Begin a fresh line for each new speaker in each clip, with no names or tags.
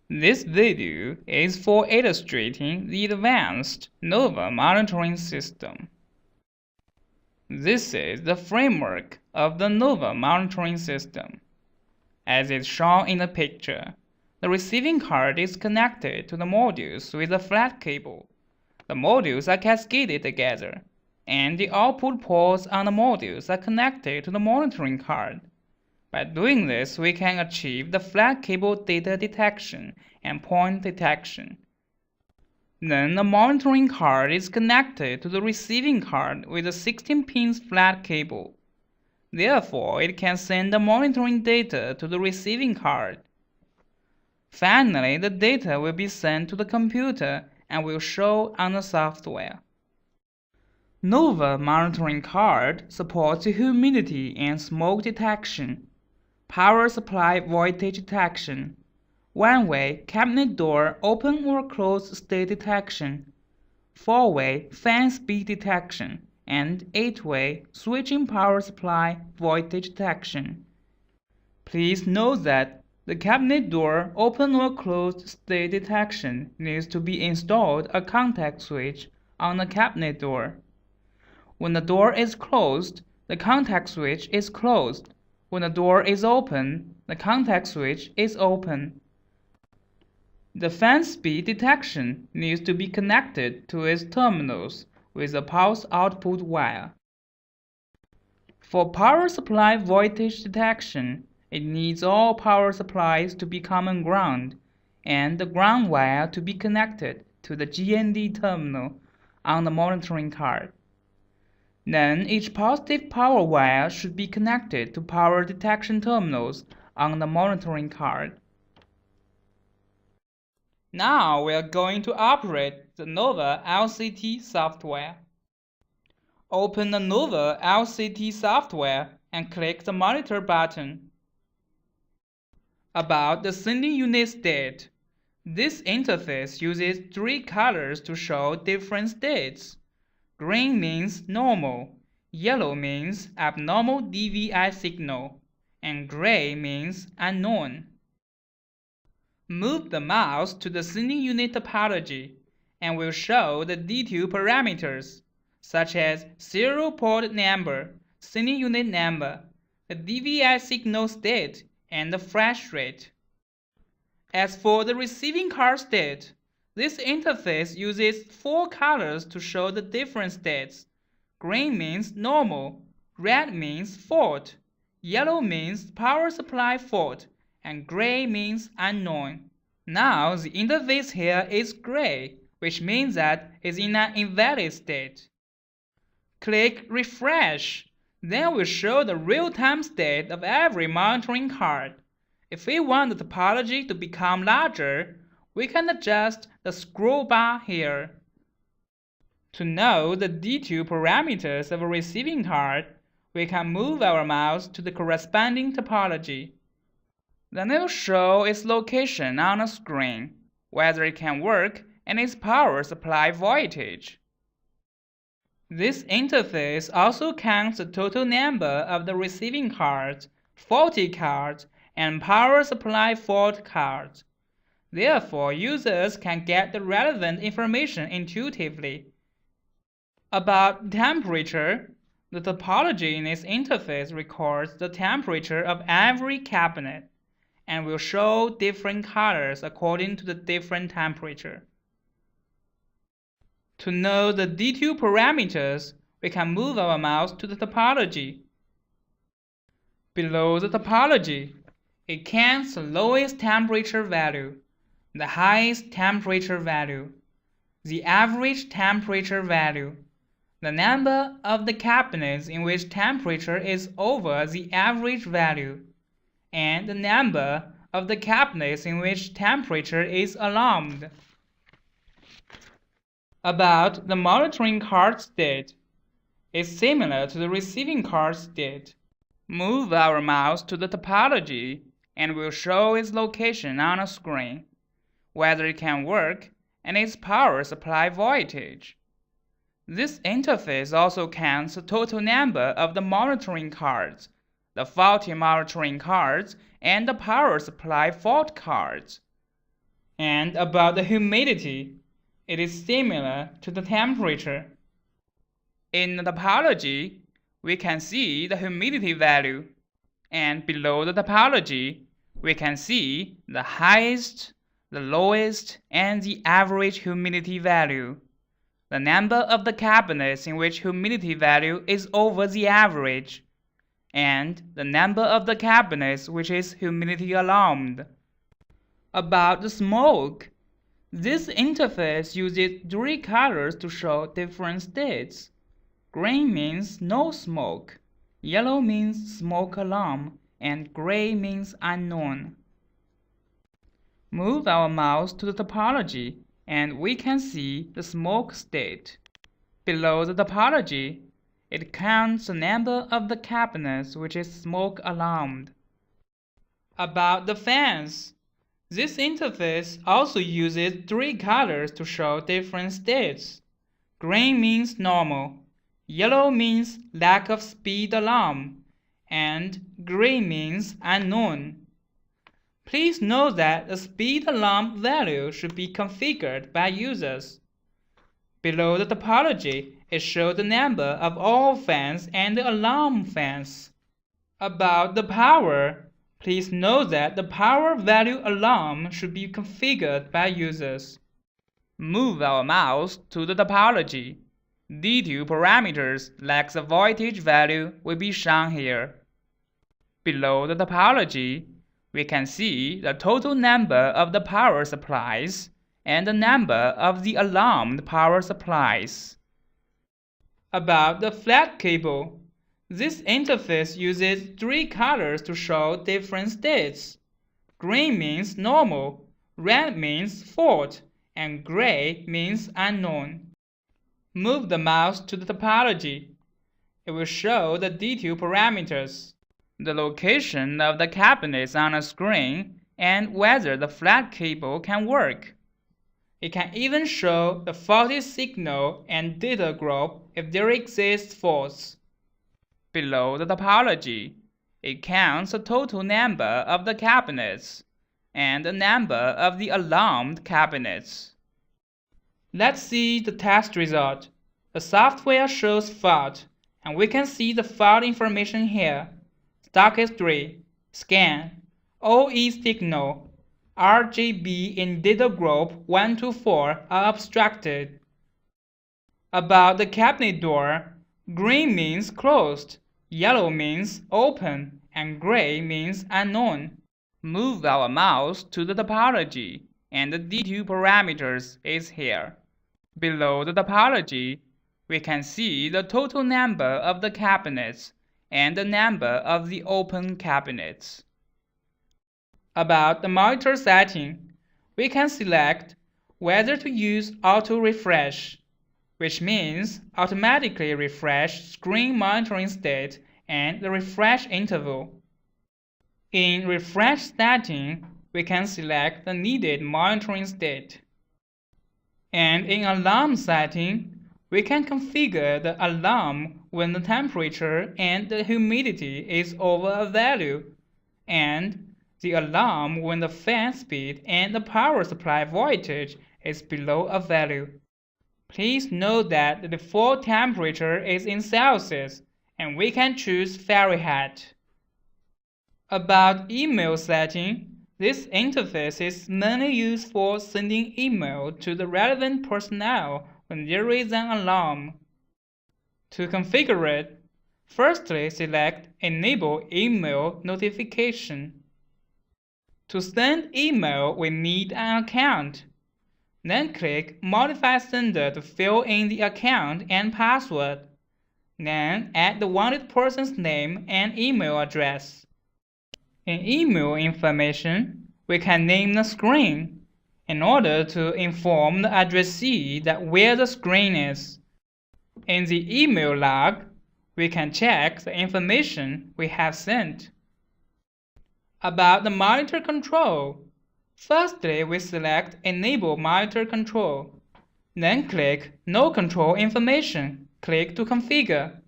This video is for illustrating the advanced NOVA monitoring system. This is the framework of the NOVA monitoring system. As is shown in the picture, the receiving card is connected to the modules with a flat cable. The modules are cascaded together, and the output ports on the modules are connected to the monitoring card. By doing this, we can achieve the flat cable data detection and point detection. Then the monitoring card is connected to the receiving card with a 16-pin flat cable. Therefore, it can send the monitoring data to the receiving card. Finally, the data will be sent to the computer and will show on the software. NOVA monitoring card supports humidity and smoke detection, power supply voltage detection, one-way cabinet door open or closed state detection, four-way fan speed detection, and eight-way switching power supply voltage detection. Please note that the cabinet door open or closed state detection needs to be installed a contact switch on the cabinet door. When the door is closed, the contact switch is closed. When the door is open, the contact switch is open. The fan speed detection needs to be connected to its terminals with a pulse output wire. For power supply voltage detection, it needs all power supplies to be common ground and the ground wire to be connected to the GND terminal on the monitoring card. Then each positive power wire should be connected to power detection terminals on the monitoring card. Now we are going to operate the NOVA LCT software. Open the NOVA LCT software and click the Monitor button. About the sending unit state. This interface uses three colors to show different states. Green means normal, yellow means abnormal DVI signal, and gray means unknown. Move the mouse to the sending unit topology and will show the detail parameters, such as serial port number, sending unit number, the DVI signal state, and the flash rate. As for the receiving card state, this interface uses four colors to show the different states. Green means normal, red means fault, yellow means power supply fault, and gray means unknown. Now the interface here is gray, which means that it's in an invalid state. Click Refresh, then we'll show the real-time state of every monitoring card. If we want the topology to become larger, we can adjust the scroll bar here. To know the detail parameters of a receiving card, we can move our mouse to the corresponding topology. Then it will show its location on the screen, whether it can work, and its power supply voltage. This interface also counts the total number of the receiving cards, faulty cards, and power supply fault cards. Therefore, users can get the relevant information intuitively. About temperature, the topology in this interface records the temperature of every cabinet and will show different colors according to the different temperature. To know the detail parameters, we can move our mouse to the topology. Below the topology, it counts the lowest temperature value, the highest temperature value, the average temperature value, the number of the cabinets in which temperature is over the average value, and the number of the cabinets in which temperature is alarmed. About the monitoring card state, it's similar to the receiving card state. Move our mouse to the topology and we'll show its location on a screen, whether it can work, and its power supply voltage. This interface also counts the total number of the monitoring cards, the faulty monitoring cards, and the power supply fault cards. And about the humidity, it is similar to the temperature. In the topology, we can see the humidity value, and below the topology, we can see the highest, the lowest, and the average humidity value. The number of the cabinets in which humidity value is over the average, and the number of the cabinets which is humidity alarmed. About the smoke, this interface uses three colors to show different states. Green means no smoke, yellow means smoke alarm, and gray means unknown. Move our mouse to the topology and we can see the smoke state. Below the topology, it counts the number of the cabinets which is smoke alarmed. About the fans, this interface also uses three colors to show different states. Green means normal, yellow means lack of speed alarm, and gray means unknown. Please note that the speed alarm value should be configured by users. Below the topology, it shows the number of all fans and the alarm fans. About the power, please note that the power value alarm should be configured by users. Move our mouse to the topology. D2 parameters like the voltage value will be shown here. Below the topology, we can see the total number of the power supplies and the number of the alarmed power supplies. About the flat cable, this interface uses three colors to show different states. Green means normal, red means fault, and gray means unknown. Move the mouse to the topology. It will show the D2 parameters, the location of the cabinets on a screen, and whether the flat cable can work. It can even show the faulty signal and data group if there exists faults. Below the topology, it counts the total number of the cabinets and the number of the alarmed cabinets. Let's see the test result. The software shows fault, and we can see the fault information here. Stock history, scan, OE signal, RGB in data group 1 to 4 are abstracted. About the cabinet door, green means closed, yellow means open, and gray means unknown. Move our mouse to the topology, and the D2 parameters is here. Below the topology, we can see the total number of the cabinets and the number of the open cabinets. About the monitor setting, we can select whether to use auto refresh, which means automatically refresh screen monitoring state and the refresh interval. In refresh setting, we can select the needed monitoring state. And in alarm setting, we can configure the alarm when the temperature and the humidity is over a value, and the alarm when the fan speed and the power supply voltage is below a value. Please note that the default temperature is in Celsius, and we can choose Fahrenheit. About email setting, this interface is mainly used for sending email to the relevant personnel when there is an alarm. To configure it, firstly select Enable Email Notification. To send email, we need an account. Then click Modify Sender to fill in the account and password. Then add the wanted person's name and email address. In email information, we can name the screen in order to inform the addressee that where the screen is. In the email log, we can check the information we have sent. About the monitor control, firstly we select Enable Monitor Control. Then click No Control Information. Click to configure.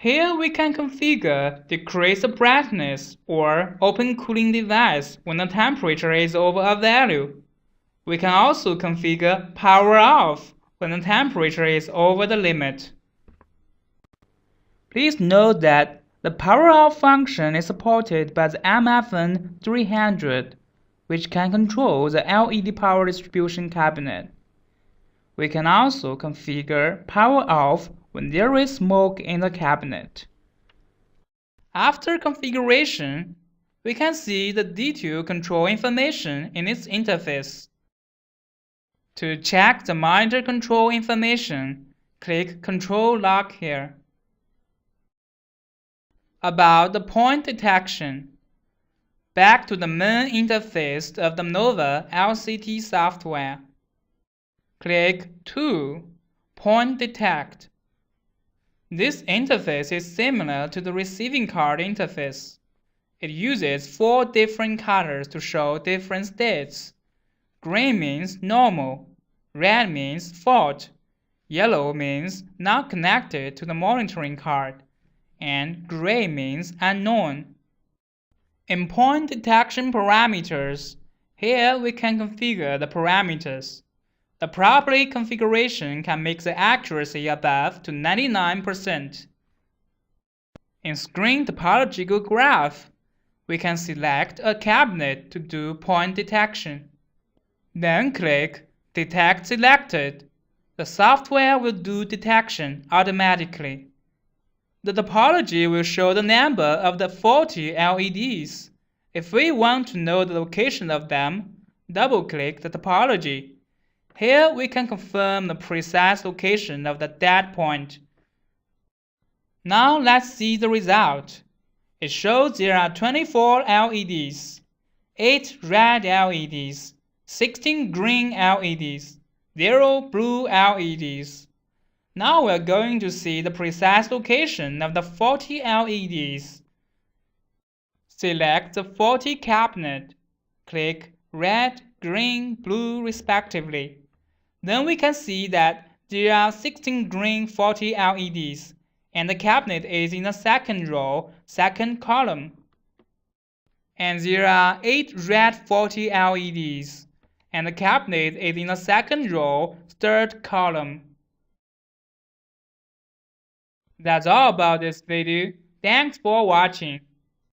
Here we can configure decrease the brightness or open cooling device when the temperature is over a value. We can also configure power off when the temperature is over the limit. Please note that the power off function is supported by the MFN 300, which can control the LED power distribution cabinet. We can also configure power off when there is smoke in the cabinet. After configuration, we can see the detailed control information in its interface. To check the monitor control information, click Control Log here. About the point detection. Back to the main interface of the NOVA LCT software. Click Tool, Point Detect. This interface is similar to the receiving card interface. It uses 4 different colors to show different states. Green means normal, red means fault, yellow means not connected to the monitoring card, and gray means unknown. In point detection parameters, here we can configure the parameters. The proper configuration can make the accuracy above to 99%. In screen topological graph, we can select a cabinet to do point detection. Then click Detect Selected. The software will do detection automatically. The topology will show the number of the faulty LEDs. If we want to know the location of them, double-click the topology. Here we can confirm the precise location of the dead point. Now let's see the result. It shows there are 24 LEDs, 8 red LEDs, 16 green LEDs, 0 blue LEDs. Now we're going to see the precise location of the faulty LEDs. Select the faulty cabinet. Click red, green, blue respectively. Then we can see that there are 16 green faulty LEDs, and the cabinet is in the second row, second column. And there are 8 red faulty LEDs, and the cabinet is in the second row, third column. That's all about this video. Thanks for watching.